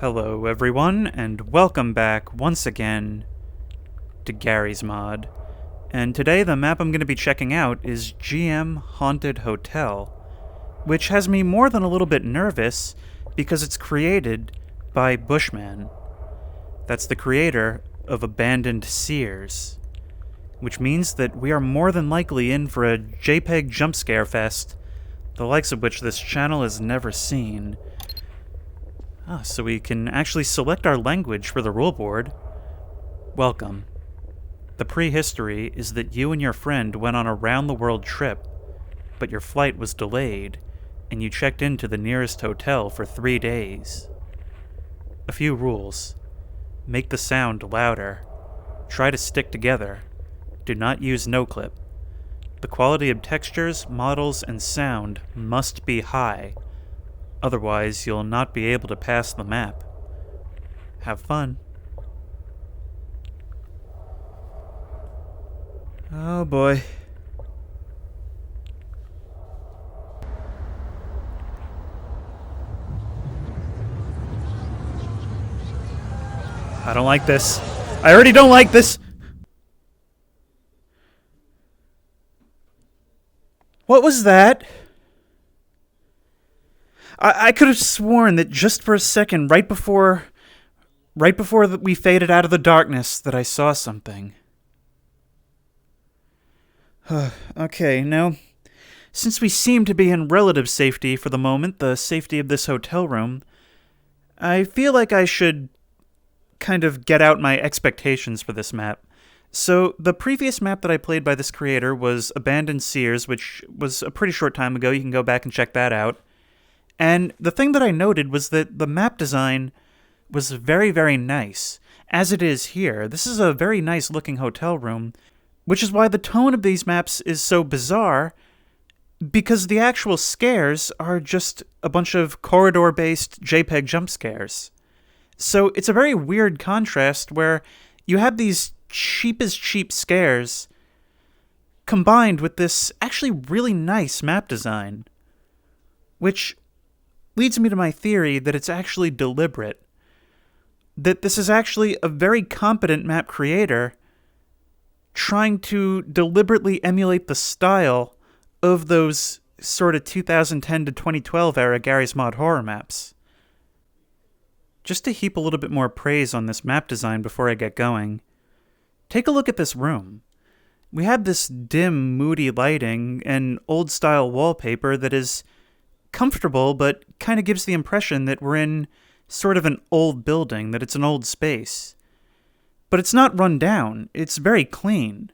Hello everyone, and welcome back once again to Gary's Mod. And today the map I'm going to be checking out is GM Haunted Hotel, which has me more than a little bit nervous because it's created by Bushman. That's the creator of Abandoned Sears, which means that we are more than likely in for a JPEG-Jumpscare-Fest, the likes of which this channel has never seen. So we can actually select our language for the rule board. Welcome. The prehistory is that you and your friend went on a round-the-world trip, but your flight was delayed, and you checked into the nearest hotel for 3 days. A few rules. Make the sound louder. Try to stick together. Do not use no-clip. The quality of textures, models, and sound must be high. Otherwise, you'll not be able to pass the map. Have fun. Oh boy. I don't like this. I already don't like this! What was that? I could have sworn that just for a second, right before we faded out of the darkness, that I saw something. Okay, now, since we seem to be in relative safety for the moment, the safety of this hotel room, I feel like I should kind of get out my expectations for this map. So, the previous map that I played by this creator was Abandoned Sears, which was a pretty short time ago. You can go back and check that out. And the thing that I noted was that the map design was very, very nice, as it is here. This is a very nice looking hotel room, which is why the tone of these maps is so bizarre, because the actual scares are just a bunch of corridor-based JPEG jumpscares. So it's a very weird contrast where you have these cheap as cheap scares combined with this actually really nice map design, which leads me to my theory that it's actually deliberate. That this is actually a very competent map creator trying to deliberately emulate the style of those sort of 2010 to 2012 era Gary's Mod horror maps. Just to heap a little bit more praise on this map design before I get going, take a look at this room. We have this dim, moody lighting and old-style wallpaper that is comfortable, but kind of gives the impression that we're in sort of an old building, that it's an old space. But it's not run down. It's very clean.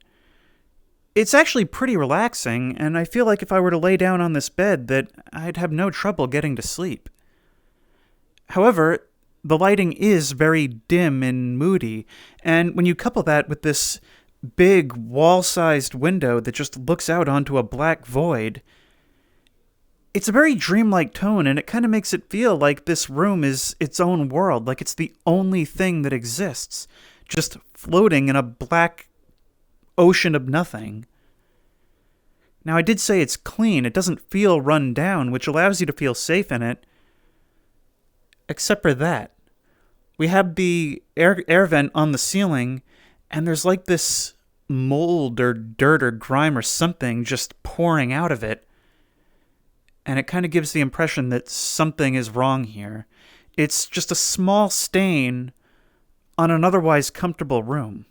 It's actually pretty relaxing, and I feel like if I were to lay down on this bed that I'd have no trouble getting to sleep. However, the lighting is very dim and moody, and when you couple that with this big wall-sized window that just looks out onto a black void, it's a very dreamlike tone, and it kind of makes it feel like this room is its own world, like it's the only thing that exists, just floating in a black ocean of nothing. Now, I did say it's clean. It doesn't feel run down, which allows you to feel safe in it, except for that. We have the air vent on the ceiling, and there's like this mold or dirt or grime or something just pouring out of it. And it kind of gives the impression that something is wrong here. It's just a small stain on an otherwise comfortable room.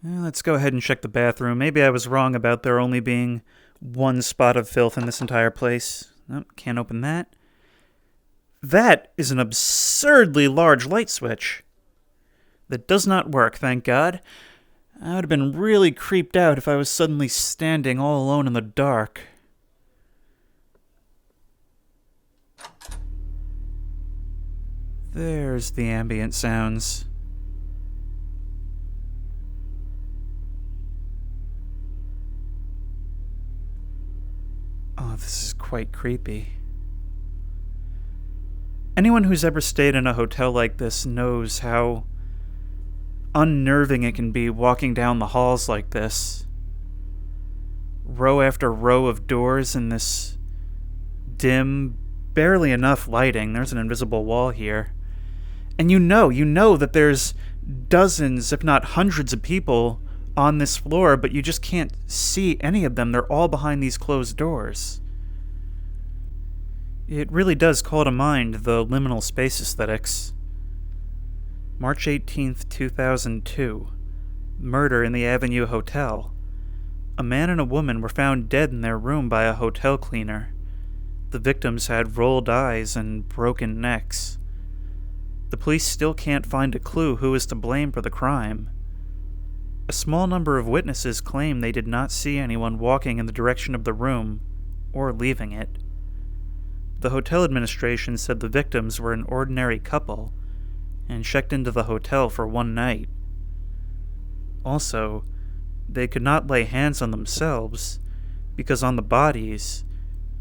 Let's go ahead and check the bathroom. Maybe I was wrong about there only being one spot of filth in this entire place. Nope, can't open that. That is an absurdly large light switch that does not work, thank God. I would have been really creeped out if I was suddenly standing all alone in the dark. There's the ambient sounds. Oh, this is quite creepy. Anyone who's ever stayed in a hotel like this knows how unnerving it can be walking down the halls like this. Row after row of doors in this dim, barely enough lighting. There's an invisible wall here. And you know that there's dozens, if not hundreds of people on this floor, but you just can't see any of them. They're all behind these closed doors. It really does call to mind the liminal space aesthetics. March 18th, 2002. Murder in the Avenue Hotel. A man and a woman were found dead in their room by a hotel cleaner. The victims had rolled eyes and broken necks. The police still can't find a clue who is to blame for the crime. A small number of witnesses claim they did not see anyone walking in the direction of the room or leaving it. The hotel administration said the victims were an ordinary couple and checked into the hotel for one night. Also, they could not lay hands on themselves because on the bodies,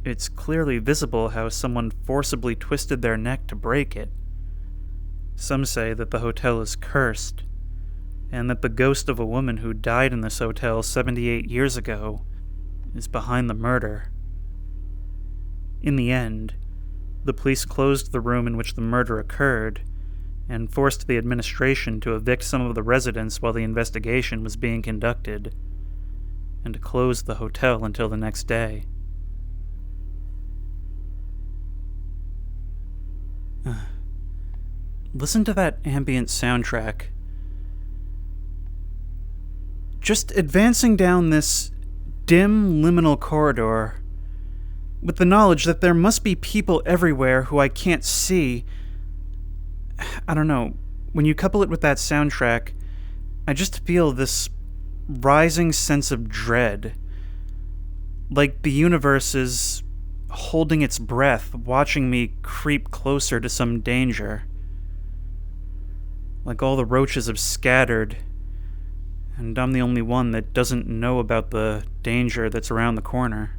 it's clearly visible how someone forcibly twisted their neck to break it. Some say that the hotel is cursed, and that the ghost of a woman who died in this hotel 78 years ago is behind the murder. In the end, the police closed the room in which the murder occurred and forced the administration to evict some of the residents while the investigation was being conducted, and to close the hotel until the next day. Listen to that ambient soundtrack. Just advancing down this dim liminal corridor, with the knowledge that there must be people everywhere who I can't see. I don't know, when you couple it with that soundtrack, I just feel this rising sense of dread. Like the universe is holding its breath, watching me creep closer to some danger. Like all the roaches have scattered, and I'm the only one that doesn't know about the danger that's around the corner.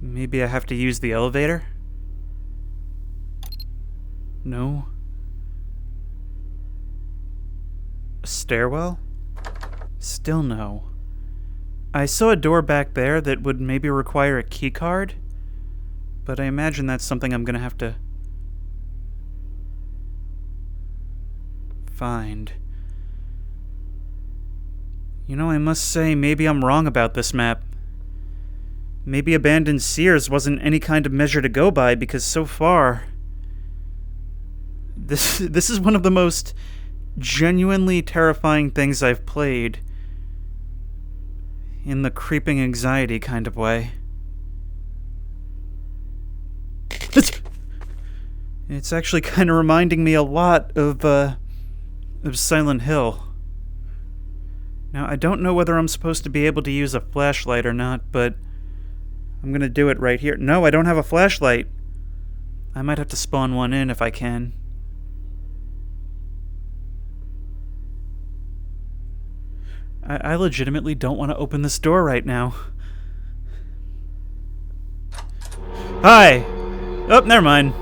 Maybe I have to use the elevator? No. A stairwell? Still no. I saw a door back there that would maybe require a key card, but I imagine that's something I'm gonna have to find. You know, I must say, maybe I'm wrong about this map. Maybe Abandoned Sears wasn't any kind of measure to go by, because so far, this is one of the most genuinely terrifying things I've played, in the creeping anxiety kind of way. It's actually kind of reminding me a lot of Silent Hill. Now, I don't know whether I'm supposed to be able to use a flashlight or not, but I'm gonna do it right here. No, I don't have a flashlight. I might have to spawn one in if I can. I legitimately don't want to open this door right now. Hi! Oh, never mind.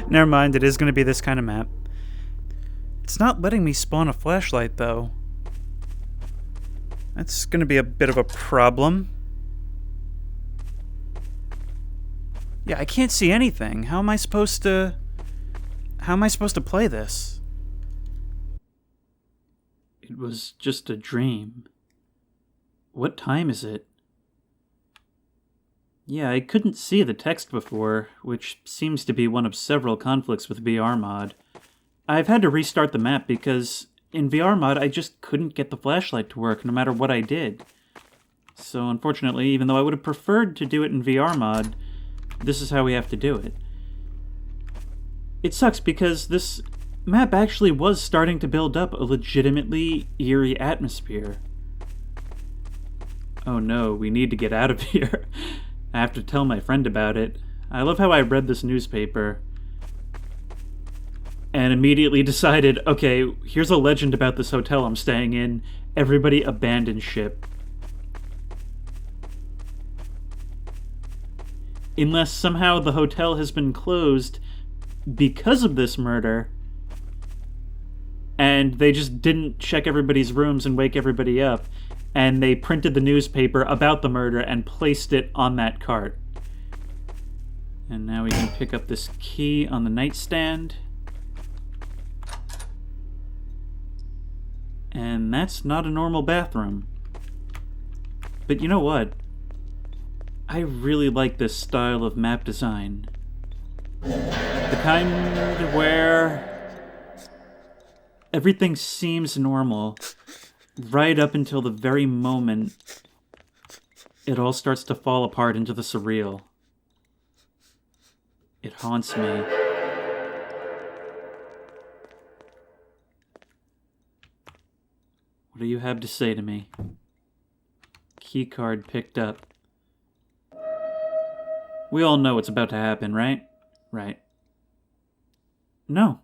Never mind, it is going to be this kind of map. It's not letting me spawn a flashlight, though. That's going to be a bit of a problem. Yeah, I can't see anything. How am I supposed to play this? It was just a dream. What time is it? Yeah, I couldn't see the text before, which seems to be one of several conflicts with VR mod. I've had to restart the map because in VR mod I just couldn't get the flashlight to work no matter what I did. So unfortunately, even though I would have preferred to do it in VR mod, this is how we have to do it. It sucks because this map actually was starting to build up a legitimately eerie atmosphere. Oh no, we need to get out of here. I have to tell my friend about it. I love how I read this newspaper and immediately decided, okay, here's a legend about this hotel I'm staying in. Everybody abandon ship. Unless somehow the hotel has been closed because of this murder, and they just didn't check everybody's rooms and wake everybody up, and they printed the newspaper about the murder and placed it on that cart. And now we can pick up this key on the nightstand. And that's not a normal bathroom. But you know what? I really like this style of map design. The kind where everything seems normal right up until the very moment it all starts to fall apart into the surreal. It haunts me. What do you have to say to me? Keycard picked up. We all know what's about to happen, right? Right. No.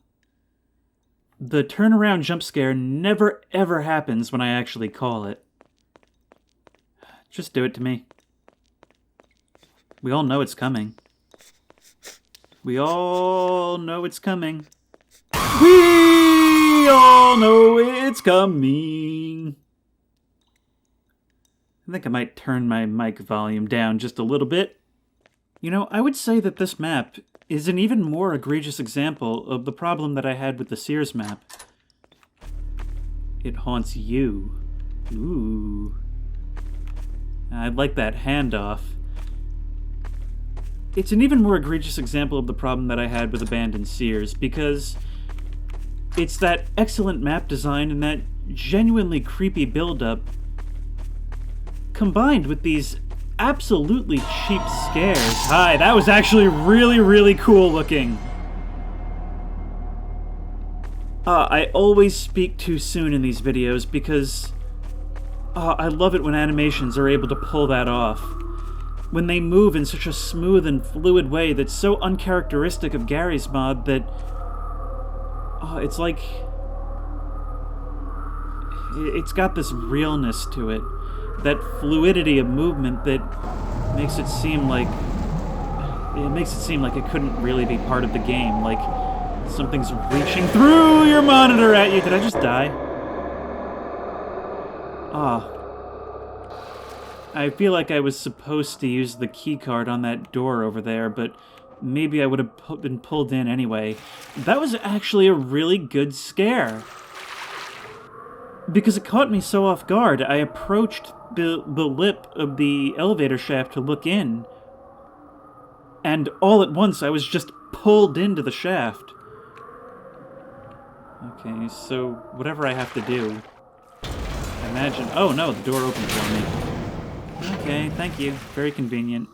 The turnaround jump scare never ever happens when I actually call it. Just do it to me. We all know it's coming. We all know it's coming. We all know it's coming. I think I might turn my mic volume down just a little bit. You know, I would say that this map is an even more egregious example of the problem that I had with the Sears map. It haunts you. Ooh. I'd like that handoff. It's an even more egregious example of the problem that I had with Abandoned Sears, because it's that excellent map design and that genuinely creepy build-up combined with these absolutely cheap scares. Hi, that was actually really, really cool looking. I always speak too soon in these videos because I love it when animations are able to pull that off. When they move in such a smooth and fluid way that's so uncharacteristic of Gary's mod that it's like it's got this realness to it. That fluidity of movement that makes it seem like it couldn't really be part of the game, like something's reaching through your monitor at you. Did I just die? I feel like I was supposed to use the keycard on that door over there, but maybe I would have been pulled in anyway. That was actually a really good scare, because it caught me so off guard. I approached the lip of the elevator shaft to look in, and all at once I was just pulled into the shaft. Okay, so whatever I have to do. Imagine... Oh no, the door opened for me. Okay, thank you. Very convenient.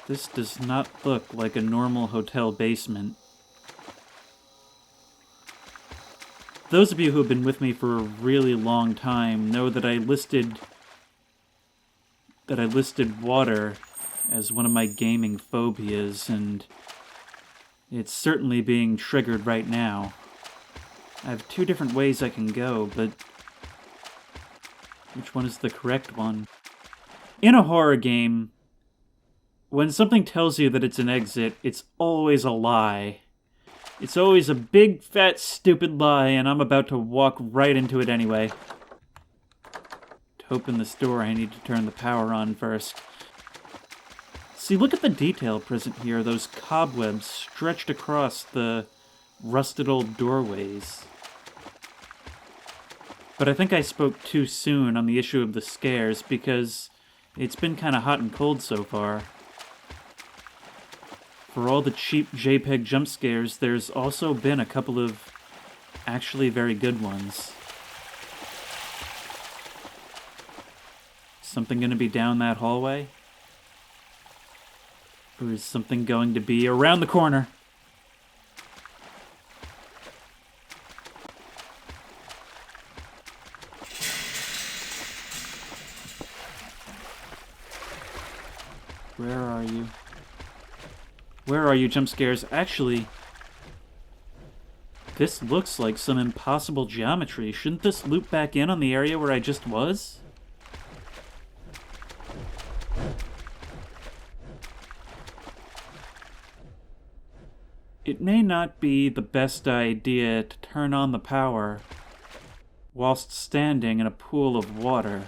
This does not look like a normal hotel basement. Those of you who have been with me for a really long time know that I listed water as one of my gaming phobias, and it's certainly being triggered right now. I have two different ways I can go, but which one is the correct one? In a horror game, when something tells you that it's an exit, it's always a lie. It's always a big, fat, stupid lie, and I'm about to walk right into it anyway. To open this door, I need to turn the power on first. See, look at the detail present here, those cobwebs stretched across the rusted old doorways. But I think I spoke too soon on the issue of the scares, because it's been kind of hot and cold so far. For all the cheap JPEG jump scares, there's also been a couple of actually very good ones. Something gonna be down that hallway? Or is something going to be around the corner? Where are you? Where are you, jump scares? Actually, this looks like some impossible geometry. Shouldn't this loop back in on the area where I just was? It may not be the best idea to turn on the power whilst standing in a pool of water.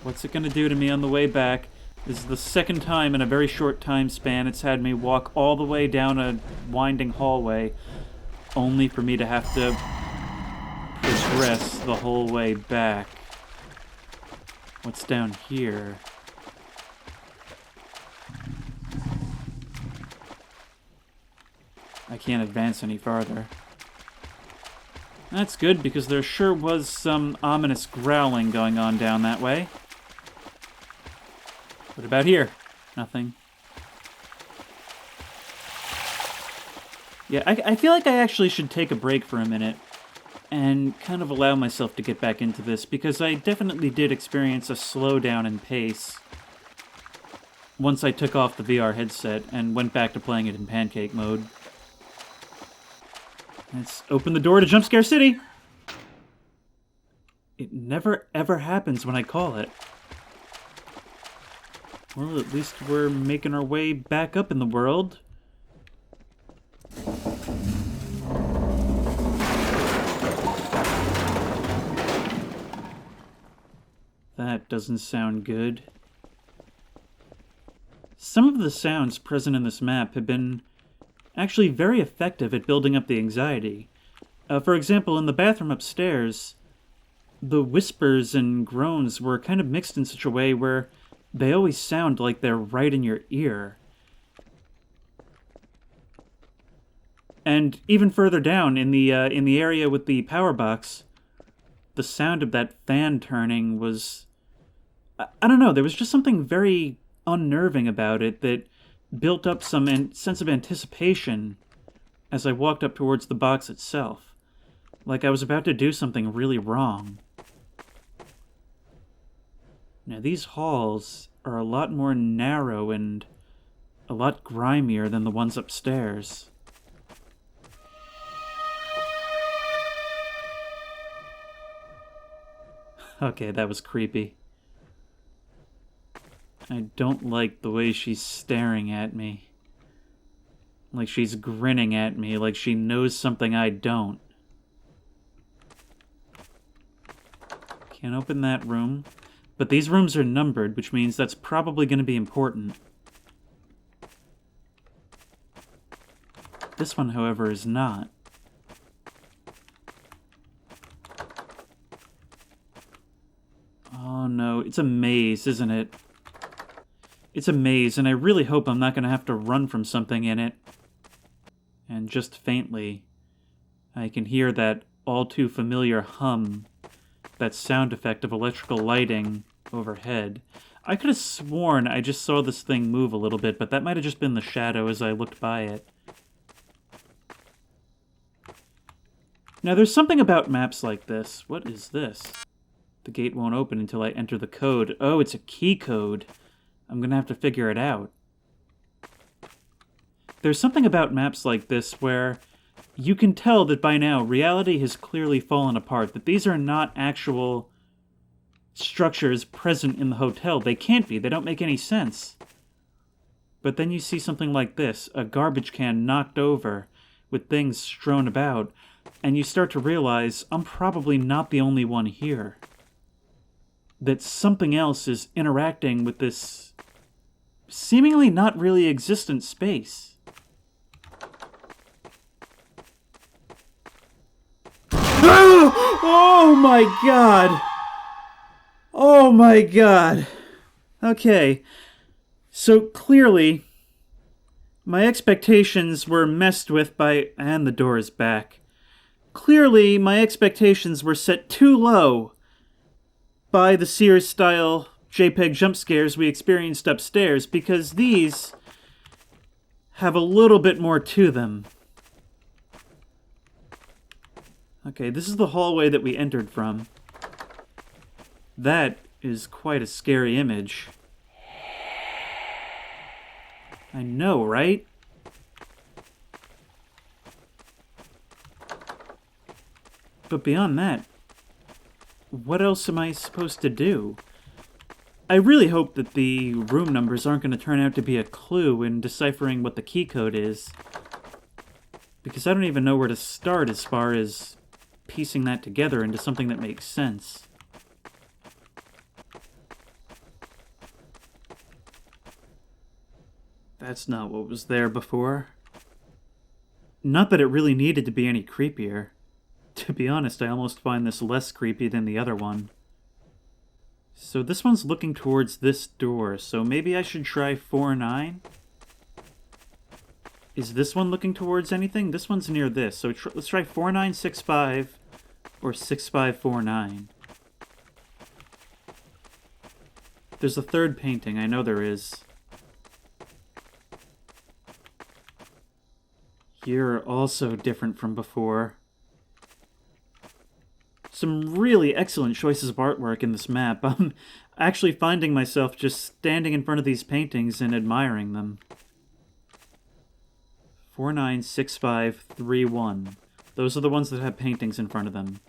What's it gonna do to me on the way back? This is the second time in a very short time span it's had me walk all the way down a winding hallway, only for me to have to progress the whole way back. What's down here? I can't advance any farther. That's good, because there sure was some ominous growling going on down that way. What about here? Nothing. Yeah, I feel like I actually should take a break for a minute and kind of allow myself to get back into this, because I definitely did experience a slowdown in pace once I took off the VR headset and went back to playing it in pancake mode. Let's open the door to Jumpscare City! It never ever happens when I call it. Well, at least we're making our way back up in the world. That doesn't sound good. Some of the sounds present in this map have been actually very effective at building up the anxiety. For example, in the bathroom upstairs, the whispers and groans were kind of mixed in such a way where they always sound like they're right in your ear. And even further down, in the area with the power box, the sound of that fan turning was... I don't know, there was just something very unnerving about it that built up some sense of anticipation as I walked up towards the box itself. Like I was about to do something really wrong. Now, these halls are a lot more narrow and a lot grimier than the ones upstairs. Okay, that was creepy. I don't like the way she's staring at me. Like she's grinning at me, like she knows something I don't. Can't open that room. But these rooms are numbered, which means that's probably going to be important. This one, however, is not. Oh no, it's a maze, isn't it? It's a maze, and I really hope I'm not going to have to run from something in it. And just faintly, I can hear that all too familiar hum, that sound effect of electrical lighting overhead. I could have sworn I just saw this thing move a little bit, but that might have just been the shadow as I looked by it. Now, there's something about maps like this. What is this? The gate won't open until I enter the code. Oh, it's a key code. I'm gonna have to figure it out. There's something about maps like this where you can tell that by now reality has clearly fallen apart, that these are not actual structures present in the hotel. They can't be. They don't make any sense. But then you see something like this, a garbage can knocked over with things strewn about, and you start to realize I'm probably not the only one here. That something else is interacting with this seemingly not really existent space. Oh my god! Oh my god! Okay, so clearly my expectations were messed with by... And the door is back. Clearly my expectations were set too low by the Sears-style JPEG-Jumpscares we experienced upstairs, because these have a little bit more to them. Okay, this is the hallway that we entered from. That is quite a scary image. I know, right? But beyond that, what else am I supposed to do? I really hope that the room numbers aren't going to turn out to be a clue in deciphering what the key code is. Because I don't even know where to start as far as piecing that together into something that makes sense. That's not what was there before. Not that it really needed to be any creepier. To be honest, I almost find this less creepy than the other one. So this one's looking towards this door, so maybe I should try 4-9? Is this one looking towards anything? This one's near this, so let's try 4965 or 6549. There's a third painting, I know there is. You're also different from before. Some really excellent choices of artwork in this map. I'm actually finding myself just standing in front of these paintings and admiring them. 496531. Those are the ones that have paintings in front of them.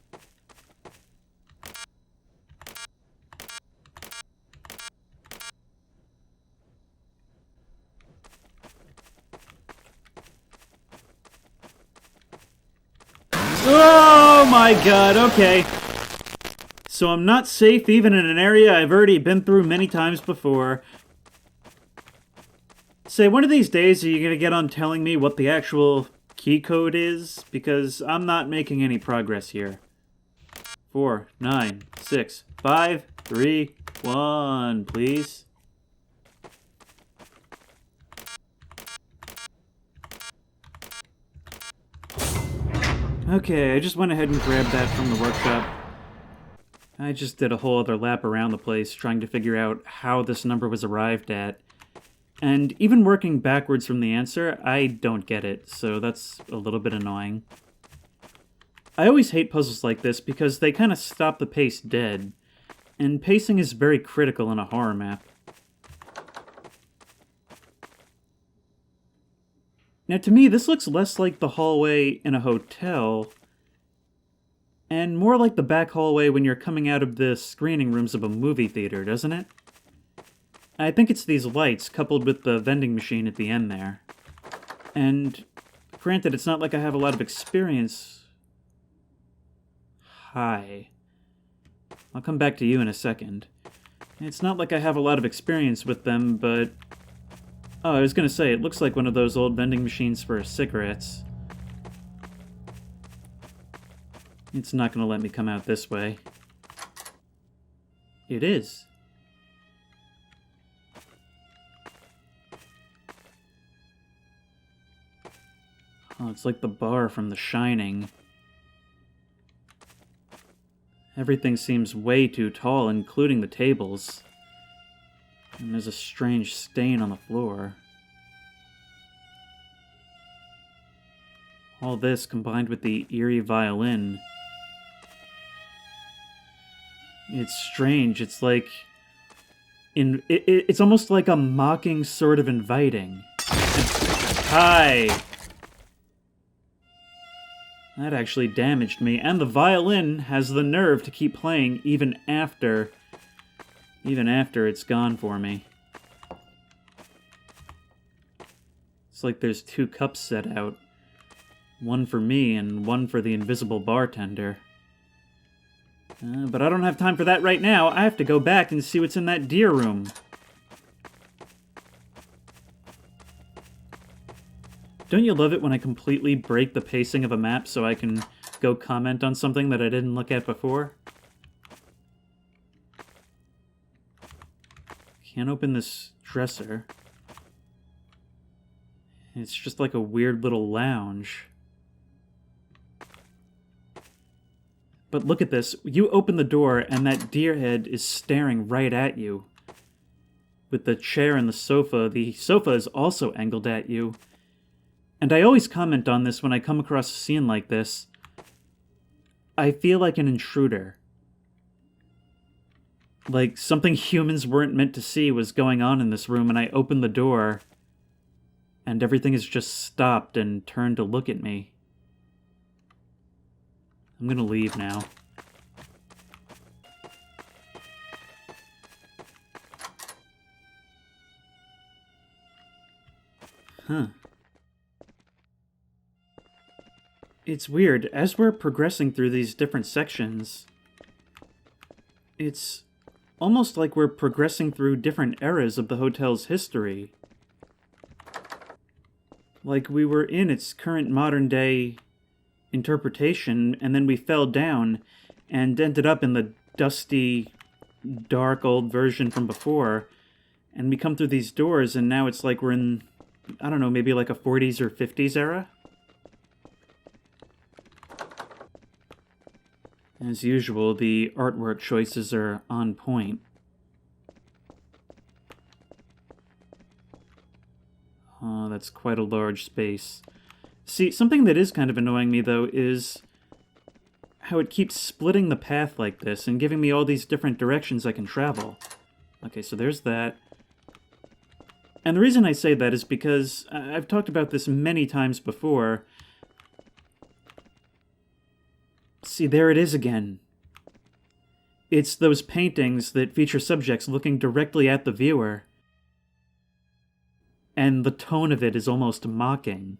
Oh my god, okay. So I'm not safe even in an area I've already been through many times before. Say, one of these days are you gonna get on telling me what the actual key code is? Because I'm not making any progress here. 4, 9, 6, 5, 3, 1, please. Okay, I just went ahead and grabbed that from the workshop. I just did a whole other lap around the place trying to figure out how this number was arrived at. And even working backwards from the answer, I don't get it, so that's a little bit annoying. I always hate puzzles like this because they kind of stop the pace dead, and pacing is very critical in a horror map. Now, to me, this looks less like the hallway in a hotel, and more like the back hallway when you're coming out of the screening rooms of a movie theater, doesn't it? I think it's these lights coupled with the vending machine at the end there. And granted, it's not like I have a lot of experience. Hi. I'll come back to you in a second. It's not like I have a lot of experience with them, but... Oh, I was gonna say, it looks like one of those old vending machines for cigarettes. It's not gonna let me come out this way. It is. Oh, it's like the bar from The Shining. Everything seems way too tall, including the tables. And there's a strange stain on the floor. All this combined with the eerie violin. It's strange. It's like... It's almost like a mocking sort of inviting. Hi! That actually damaged me, and the violin has the nerve to keep playing even after it's gone for me. It's like there's two cups set out. One for me and one for the invisible bartender. But I don't have time for that right now. I have to go back and see what's in that deer room. Don't you love it when I completely break the pacing of a map so I can go comment on something that I didn't look at before? Can't open this dresser. It's just like a weird little lounge. But look at this. You open the door and that deer head is staring right at you. With the chair and the sofa is also angled at you. And I always comment on this when I come across a scene like this. I feel like an intruder. Like something humans weren't meant to see was going on in this room, and I open the door, and everything is just stopped and turned to look at me. I'm gonna leave now. Huh. It's weird. As we're progressing through these different sections, it's almost like we're progressing through different eras of the hotel's history. Like we were in its current modern-day interpretation, and then we fell down and ended up in the dusty, dark old version from before, and we come through these doors, and now it's like we're in, I don't know, maybe like a 40s or 50s era? As usual, the artwork choices are on point. Oh, that's quite a large space. See, something that is kind of annoying me, though, is how it keeps splitting the path like this and giving me all these different directions I can travel. Okay, so there's that. And the reason I say that is because I've talked about this many times before. See, there it is again. It's those paintings that feature subjects looking directly at the viewer. And the tone of it is almost mocking.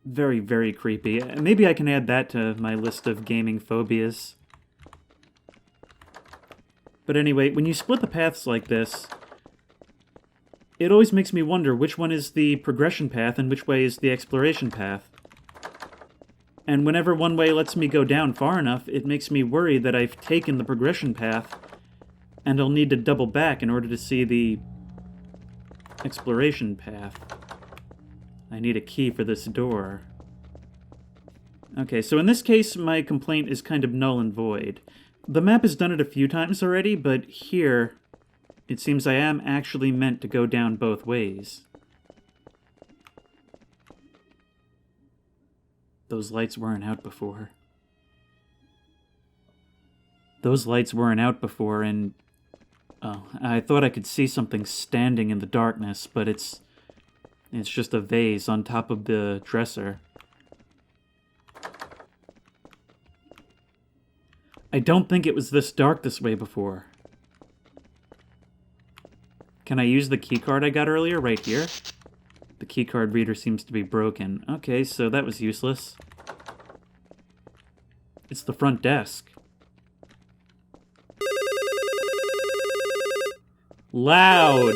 Very, very creepy. Maybe I can add that to my list of gaming phobias. But anyway, when you split the paths like this, it always makes me wonder which one is the progression path and which way is the exploration path. And whenever one way lets me go down far enough, it makes me worry that I've taken the progression path, and I'll need to double back in order to see the exploration path. I need a key for this door. Okay, so in this case, my complaint is kind of null and void. The map has done it a few times already, but here, it seems I am actually meant to go down both ways. Those lights weren't out before. Those lights weren't out before, and... oh, I thought I could see something standing in the darkness, but it's just a vase on top of the dresser. I don't think it was this dark this way before. Can I use the keycard I got earlier right here? The keycard reader seems to be broken. Okay, so that was useless. It's the front desk. Loud!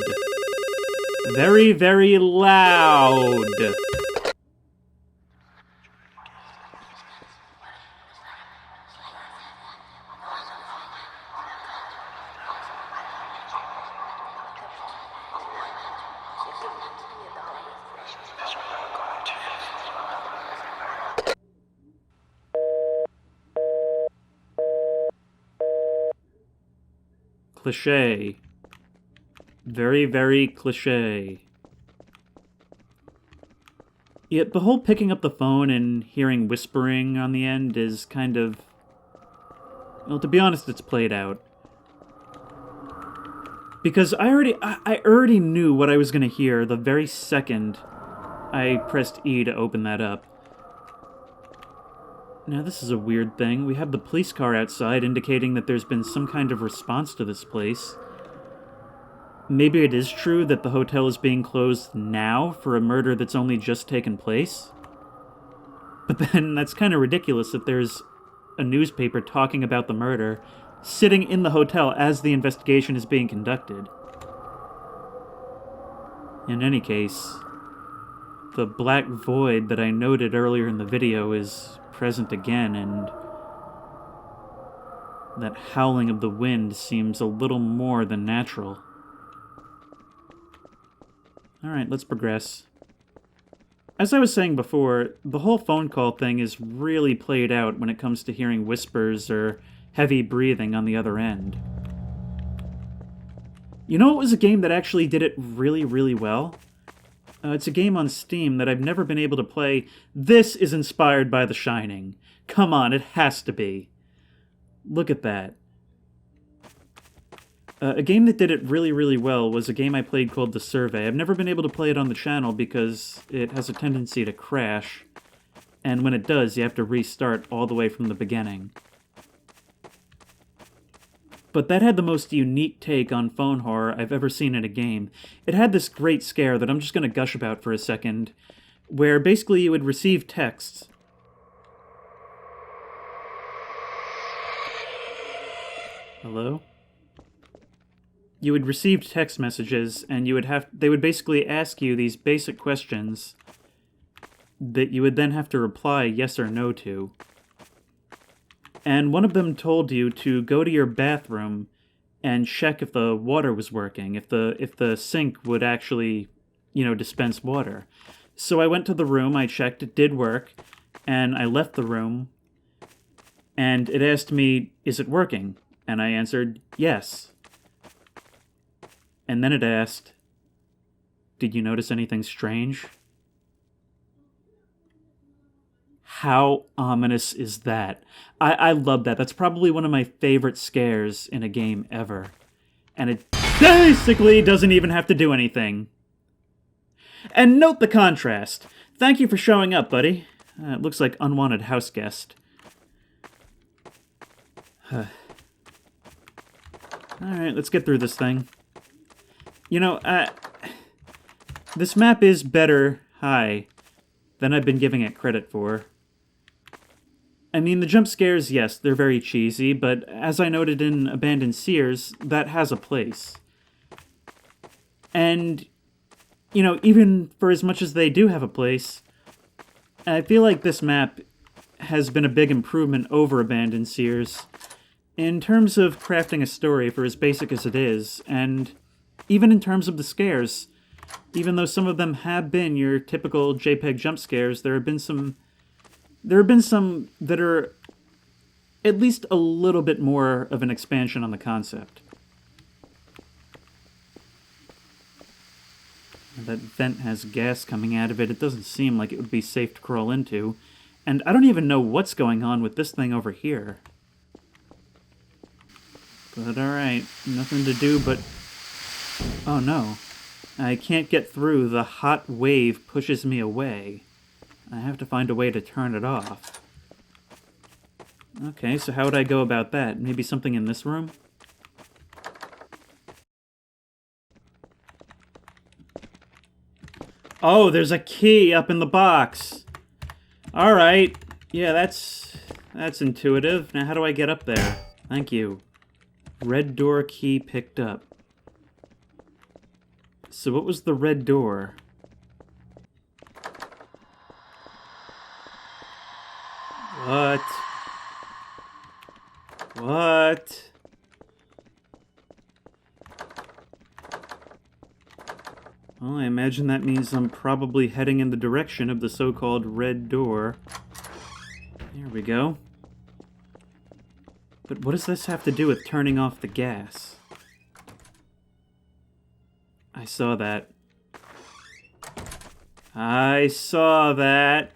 Very, very loud! Cliché. Very, very cliché. Yet the whole picking up the phone and hearing whispering on the end is kind of... well, to be honest, it's played out. Because I already knew what I was going to hear the very second I pressed E to open that up. Now, this is a weird thing. We have the police car outside indicating that there's been some kind of response to this place. Maybe it is true that the hotel is being closed now for a murder that's only just taken place? But then that's kind of ridiculous that there's a newspaper talking about the murder sitting in the hotel as the investigation is being conducted. In any case, the black void that I noted earlier in the video is present again, and that howling of the wind seems a little more than natural. Alright, let's progress. As I was saying before, the whole phone call thing is really played out when it comes to hearing whispers or heavy breathing on the other end. You know what was a game that actually did it really, really well? It's a game on Steam that I've never been able to play. This is inspired by The Shining. Come on, it has to be. Look at that. A game that did it really, really well was a game I played called The Survey. I've never been able to play it on the channel because it has a tendency to crash. And when it does, you have to restart all the way from the beginning. But that had the most unique take on phone horror I've ever seen in a game. It had this great scare that I'm just going to gush about for a second, where basically you would receive texts. Hello? you would receive text messages, and they would basically ask you these basic questions that you would then have to reply yes or no to. And one of them told you to go to your bathroom and check if the water was working, if the sink would actually, dispense water. So I went to the room, I checked, it did work, and I left the room, and it asked me, is it working? And I answered, yes. And then it asked, did you notice anything strange? How ominous is that? I love that. That's probably one of my favorite scares in a game ever. And it basically doesn't even have to do anything. And note the contrast. Thank you for showing up, buddy. It looks like unwanted house guest. Alright, let's get through this thing. This map is better high than I've been giving it credit for. I mean, the jump scares, yes, they're very cheesy, but as I noted in Abandoned Sears, that has a place. And, even for as much as they do have a place, I feel like this map has been a big improvement over Abandoned Sears in terms of crafting a story for as basic as it is, and even in terms of the scares. Even though some of them have been your typical JPEG jump scares, there have been some that are at least a little bit more of an expansion on the concept. That vent has gas coming out of it. It doesn't seem like it would be safe to crawl into. And I don't even know what's going on with this thing over here. But alright, nothing to do but... Oh no. I can't get through. The hot wave pushes me away. I have to find a way to turn it off. Okay, so how would I go about that? Maybe something in this room? Oh, there's a key up in the box. Alright. Yeah, that's intuitive. Now how do I get up there? Thank you. Red door key picked up. So what was the red door? What? What? Well, I imagine that means I'm probably heading in the direction of the so-called red door. There we go. But what does this have to do with turning off the gas? I saw that. I saw that.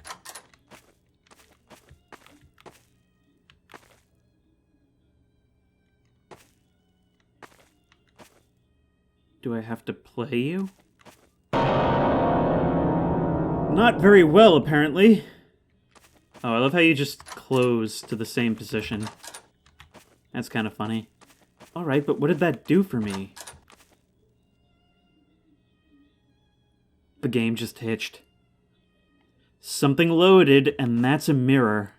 Do I have to play you? Not very well, apparently. Oh, I love how you just close to the same position. That's kind of funny. Alright, but what did that do for me? The game just hitched. Something loaded, and that's a mirror.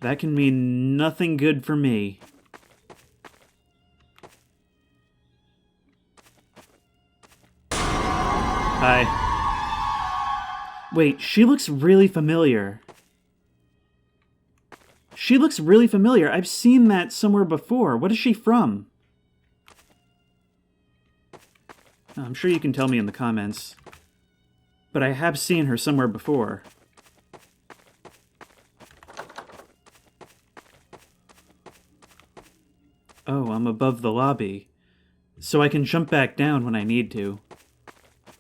That can mean nothing good for me. Hi. Wait, she looks really familiar. She looks really familiar. I've seen that somewhere before. What is she from? I'm sure you can tell me in the comments. But I have seen her somewhere before. Oh, I'm above the lobby. So I can jump back down when I need to.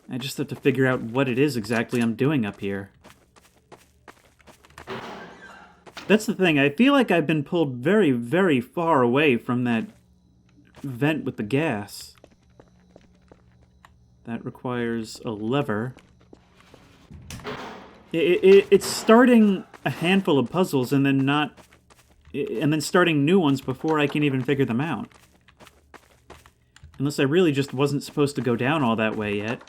I just have to figure out what it is exactly I'm doing up here. That's the thing, I feel like I've been pulled very, very far away from that vent with the gas. That requires a lever. It's starting a handful of puzzles and then starting new ones before I can even figure them out. Unless I really just wasn't supposed to go down all that way yet.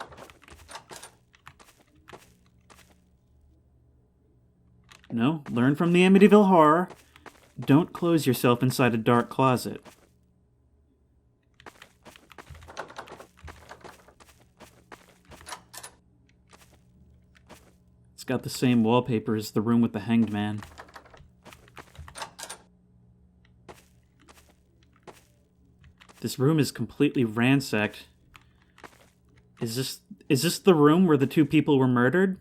No, learn from the Amityville Horror. Don't close yourself inside a dark closet. got the same wallpaper as the room with the hanged man. This room is completely ransacked. Is this the room where the two people were murdered?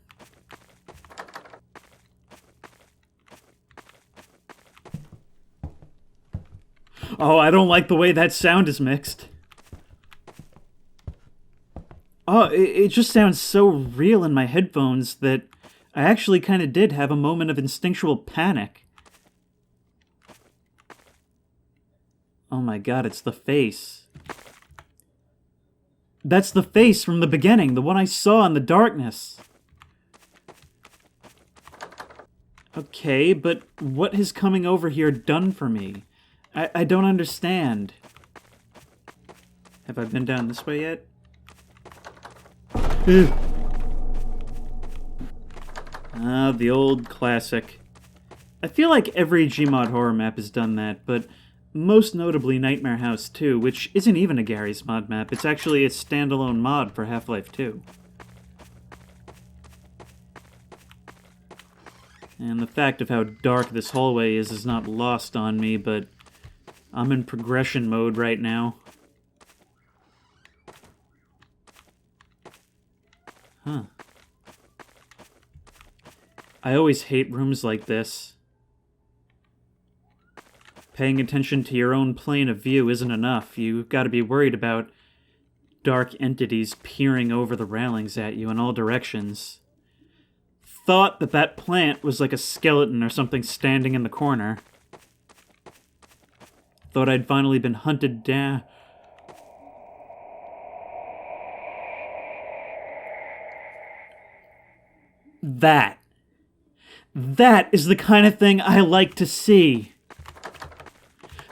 Oh, I don't like the way that sound is mixed. Oh, it just sounds so real in my headphones that I actually kind of did have a moment of instinctual panic. Oh my god, it's the face. That's the face from the beginning, the one I saw in the darkness. Okay, but what has coming over here done for me? I don't understand. Have I been down this way yet? Ah, the old classic. I feel like every GMOD horror map has done that, but most notably Nightmare House 2, which isn't even a Gary's Mod map. It's actually a standalone mod for Half-Life 2. And the fact of how dark this hallway is not lost on me, but I'm in progression mode right now. Huh. I always hate rooms like this. Paying attention to your own plane of view isn't enough. You've got to be worried about dark entities peering over the railings at you in all directions. Thought that plant was like a skeleton or something standing in the corner. Thought I'd finally been hunted down. That is the kind of thing I like to see.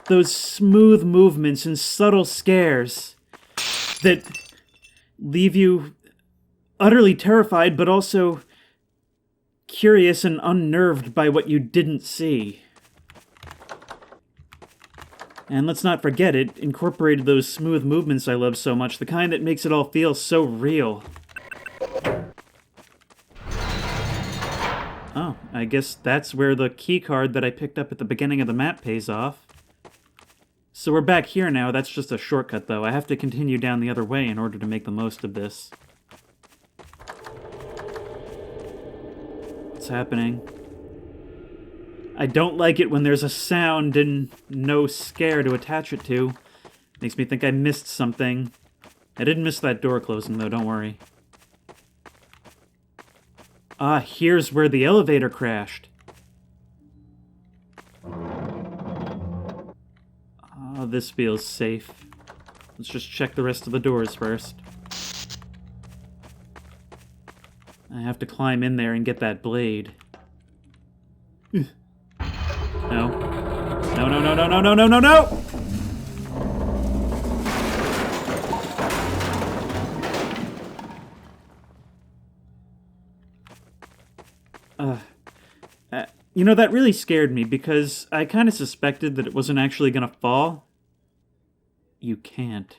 Those smooth movements and subtle scares that leave you utterly terrified, but also curious and unnerved by what you didn't see. And let's not forget, it incorporated those smooth movements I love so much, the kind that makes it all feel so real. Oh, I guess that's where the key card that I picked up at the beginning of the map pays off. So we're back here now. That's just a shortcut, though. I have to continue down the other way in order to make the most of this. What's happening? I don't like it when there's a sound and no scare to attach it to. Makes me think I missed something. I didn't miss that door closing, though, don't worry. Ah, here's where the elevator crashed. Oh, this feels safe. Let's just check the rest of the doors first. I have to climb in there and get that blade. No. No, no, no, no, no, no, no, no, no! You know, that really scared me because I kind of suspected that it wasn't actually gonna fall. You can't.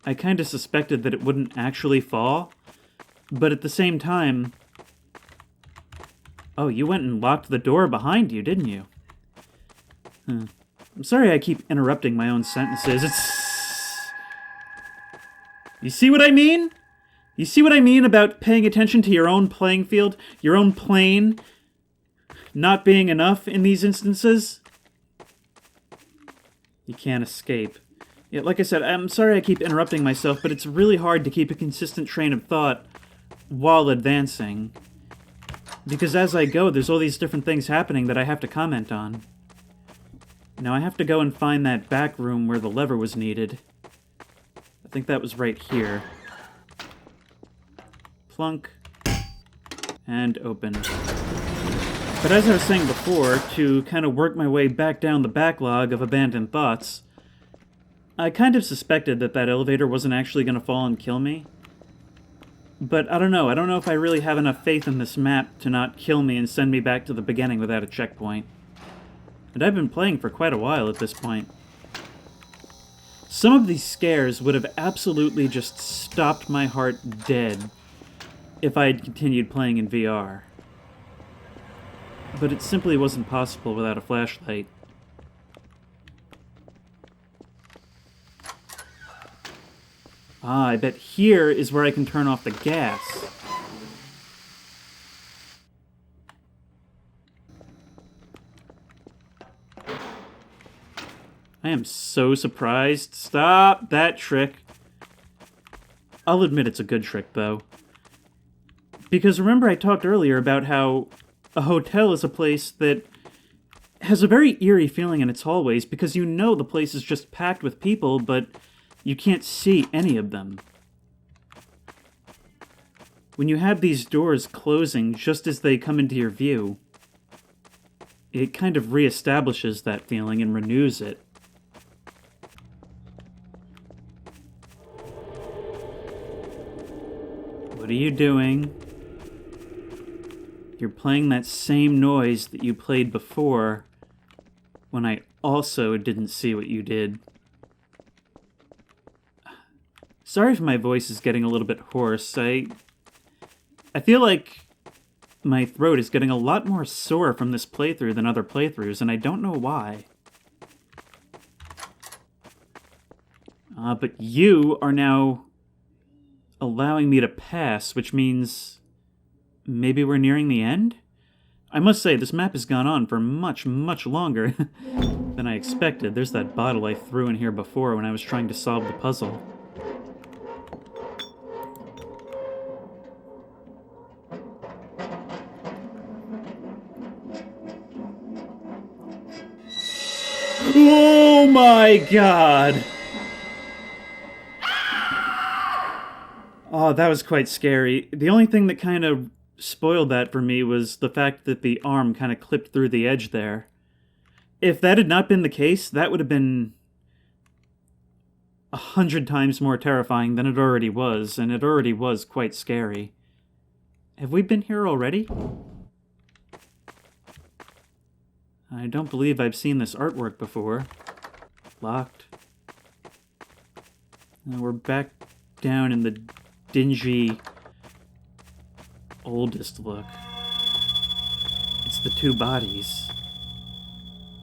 I kind of suspected that it wouldn't actually fall, but at the same time... Oh, you went and locked the door behind you, didn't you? I'm sorry I keep interrupting my own sentences. You see what I mean? You see what I mean about paying attention to your own playing field? Your own plane not being enough in these instances? You can't escape. Yeah, like I said, I'm sorry I keep interrupting myself, but it's really hard to keep a consistent train of thought while advancing. Because as I go, there's all these different things happening that I have to comment on. Now I have to go and find that back room where the lever was needed. I think that was right here. Plunk. And open. But as I was saying before, to kind of work my way back down the backlog of abandoned thoughts, I kind of suspected that that elevator wasn't actually going to fall and kill me. But I don't know. I don't know if I really have enough faith in this map to not kill me and send me back to the beginning without a checkpoint. And I've been playing for quite a while at this point. Some of these scares would have absolutely just stopped my heart dead. if I had continued playing in VR. But it simply wasn't possible without a flashlight. Ah, I bet here is where I can turn off the gas. I am so surprised. Stop that trick. I'll admit it's a good trick, though. Because remember I talked earlier about how a hotel is a place that has a very eerie feeling in its hallways because you know the place is just packed with people, but you can't see any of them. When you have these doors closing just as they come into your view, it kind of reestablishes that feeling and renews it. What are you doing? You're playing that same noise that you played before when I also didn't see what you did. Sorry if my voice is getting a little bit hoarse. I feel like my throat is getting a lot more sore from this playthrough than other playthroughs, and I don't know why. But you are now allowing me to pass, which means maybe we're nearing the end? I must say, this map has gone on for much, much longer than I expected. There's that bottle I threw in here before when I was trying to solve the puzzle. Oh my god! Oh, that was quite scary. The only thing that kind of spoiled that for me was the fact that the arm kind of clipped through the edge there. If that had not been the case, that would have been 100 times more terrifying than it already was, and it already was quite scary. Have we been here already? I don't believe I've seen this artwork before. Locked. Now we're back down in the dingy, oldest look. It's the two bodies.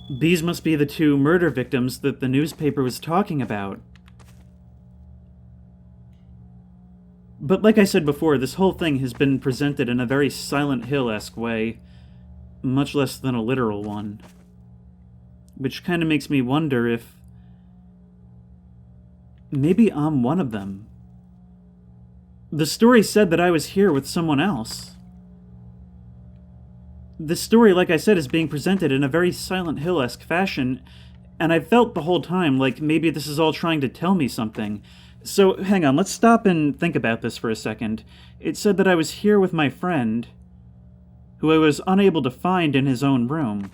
These must be the two murder victims that the newspaper was talking about. But like I said before, this whole thing has been presented in a very Silent Hill-esque way, much less than a literal one. Which kind of makes me wonder if maybe I'm one of them. The story said that I was here with someone else. This story, like I said, is being presented in a very Silent Hill-esque fashion, and I felt the whole time like maybe this is all trying to tell me something. So, hang on, let's stop and think about this for a second. It said that I was here with my friend, who I was unable to find in his own room.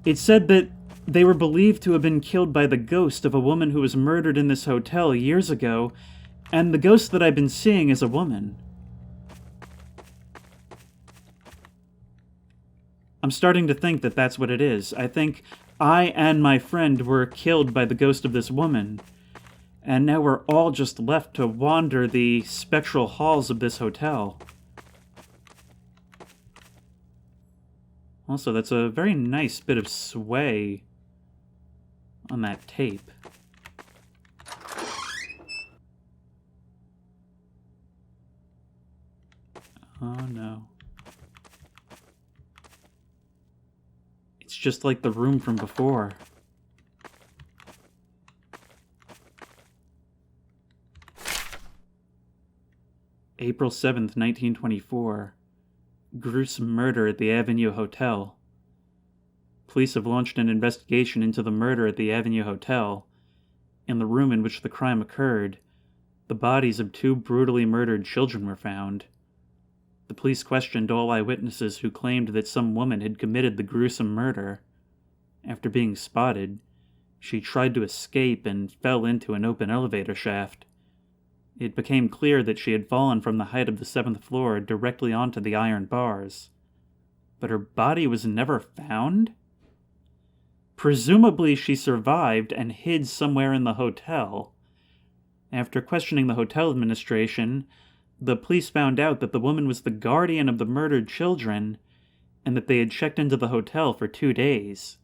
It said that they were believed to have been killed by the ghost of a woman who was murdered in this hotel years ago, and the ghost that I've been seeing is a woman. I'm starting to think that that's what it is. I think I and my friend were killed by the ghost of this woman, and now we're all just left to wander the spectral halls of this hotel. Also, that's a very nice bit of sway on that tape. Oh no. It's just like the room from before. April 7th, 1924. Gruesome murder at the Avenue Hotel. Police have launched an investigation into the murder at the Avenue Hotel. In the room in which the crime occurred, the bodies of two brutally murdered children were found. The police questioned all eyewitnesses who claimed that some woman had committed the gruesome murder. After being spotted, she tried to escape and fell into an open elevator shaft. It became clear that she had fallen from the height of the 7th floor directly onto the iron bars. But her body was never found? Presumably she survived and hid somewhere in the hotel. After questioning the hotel administration, the police found out that the woman was the guardian of the murdered children and that they had checked into the hotel for 2 days.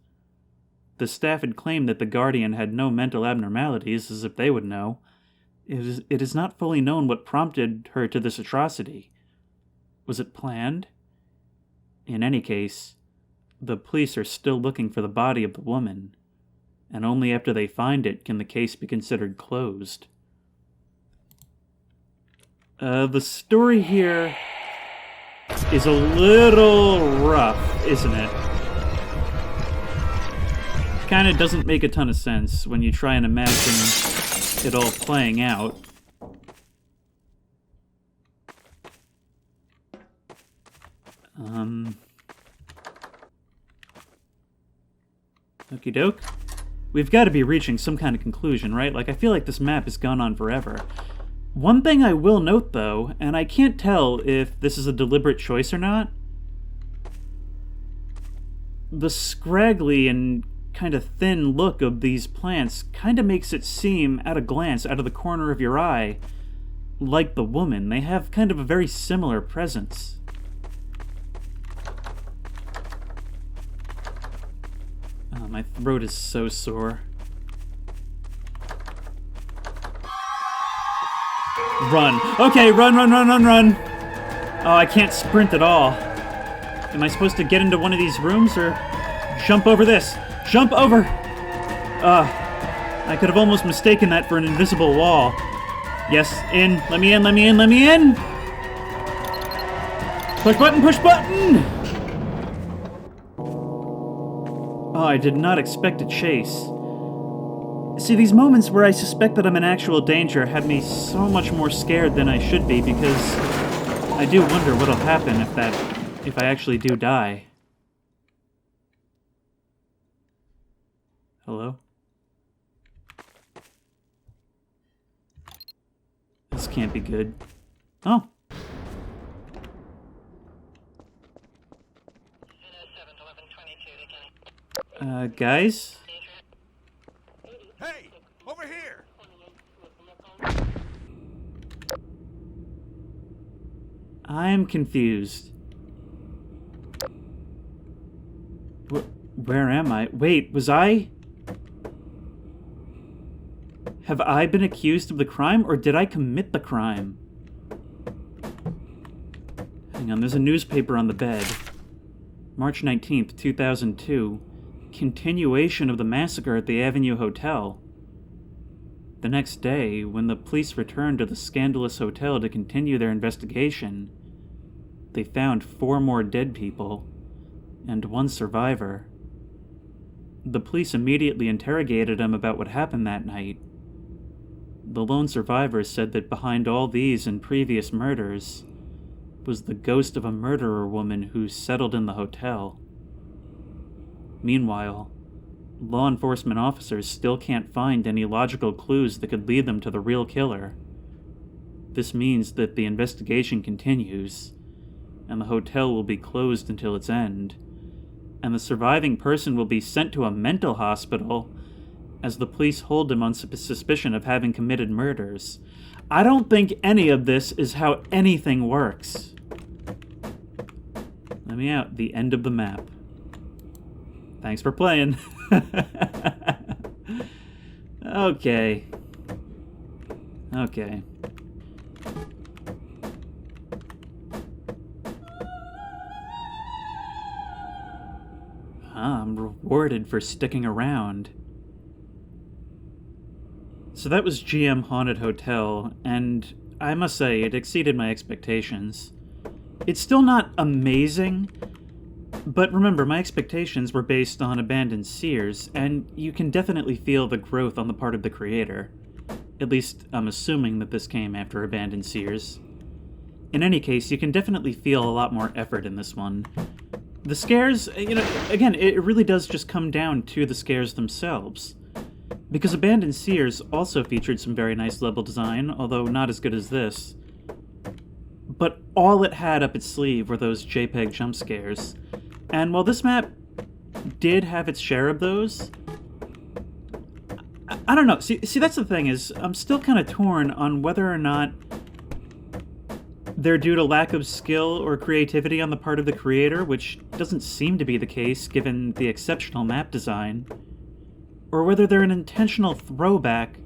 The staff had claimed that the guardian had no mental abnormalities, as if they would know. It is not fully known what prompted her to this atrocity. Was it planned? In any case, the police are still looking for the body of the woman, and only after they find it can the case be considered closed. The story here is a little rough, isn't it? Kinda doesn't make a ton of sense when you try and imagine it all playing out. Okie doke. We've got to be reaching some kind of conclusion, right? Like, I feel like this map has gone on forever. One thing I will note, though, and I can't tell if this is a deliberate choice or not, the scraggly and kind of thin look of these plants kind of makes it seem, at a glance, out of the corner of your eye, like the woman. They have kind of a very similar presence. Oh, my throat is so sore. Run. Okay, run. Oh, I can't sprint at all. Am I supposed to get into one of these rooms or jump over this? Jump over! I could have almost mistaken that for an invisible wall. Yes, in. Let me in! Push button! Oh, I did not expect a chase. See, these moments where I suspect that I'm in actual danger had me so much more scared than I should be, because I do wonder what'll happen if I actually do die. Hello? This can't be good. Oh. Guys? Hey! Over here! I'm confused. Where am I? Wait, was I? Have I been accused of the crime, or did I commit the crime? Hang on, there's a newspaper on the bed. March 19th, 2002. Continuation of the massacre at the Avenue Hotel. The next day, when the police returned to the scandalous hotel to continue their investigation, they found 4 more dead people and 1 survivor. The police immediately interrogated him about what happened that night. The lone survivor said that behind all these and previous murders was the ghost of a murderer woman who settled in the hotel. Meanwhile, law enforcement officers still can't find any logical clues that could lead them to the real killer. This means that the investigation continues, and the hotel will be closed until its end, and the surviving person will be sent to a mental hospital as the police hold him on suspicion of having committed murders. I don't think any of this is how anything works. Let me out. The end of the map. Thanks for playing. Okay. I'm rewarded for sticking around. So that was GM Haunted Hotel, and I must say, it exceeded my expectations. It's still not amazing, but remember, my expectations were based on Abandoned Sears, and you can definitely feel the growth on the part of the creator. At least, I'm assuming that this came after Abandoned Sears. In any case, you can definitely feel a lot more effort in this one. The scares, again, it really does just come down to the scares themselves. Because Abandoned Sears also featured some very nice level design, although not as good as this. But all it had up its sleeve were those JPEG-Jumpscares. And while this map did have its share of those, I don't know. See, that's the thing is, I'm still kind of torn on whether or not they're due to lack of skill or creativity on the part of the creator, which doesn't seem to be the case given the exceptional map design, or whether they're an intentional throwback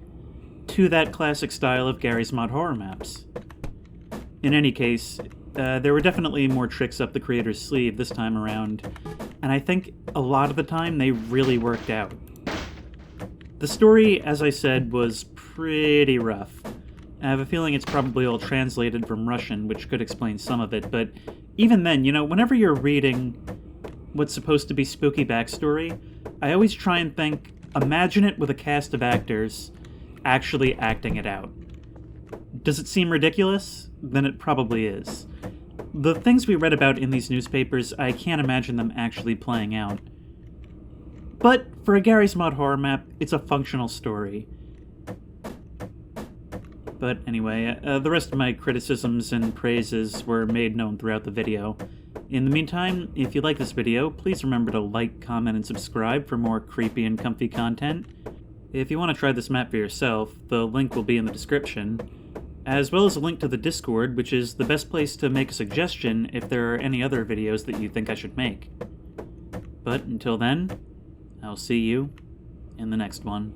to that classic style of Gary's Mod horror maps. In any case, there were definitely more tricks up the creator's sleeve this time around, and I think a lot of the time they really worked out. The story, as I said, was pretty rough. I have a feeling it's probably all translated from Russian, which could explain some of it, but even then, whenever you're reading what's supposed to be spooky backstory, I always try and think, imagine it with a cast of actors actually acting it out. Does it seem ridiculous? Then it probably is. The things we read about in these newspapers, I can't imagine them actually playing out. But for a Gary's Mod horror map, it's a functional story. But anyway, the rest of my criticisms and praises were made known throughout the video. In the meantime, if you like this video, please remember to like, comment, and subscribe for more creepy and comfy content. If you want to try this map for yourself, the link will be in the description, as well as a link to the Discord, which is the best place to make a suggestion if there are any other videos that you think I should make. But until then, I'll see you in the next one.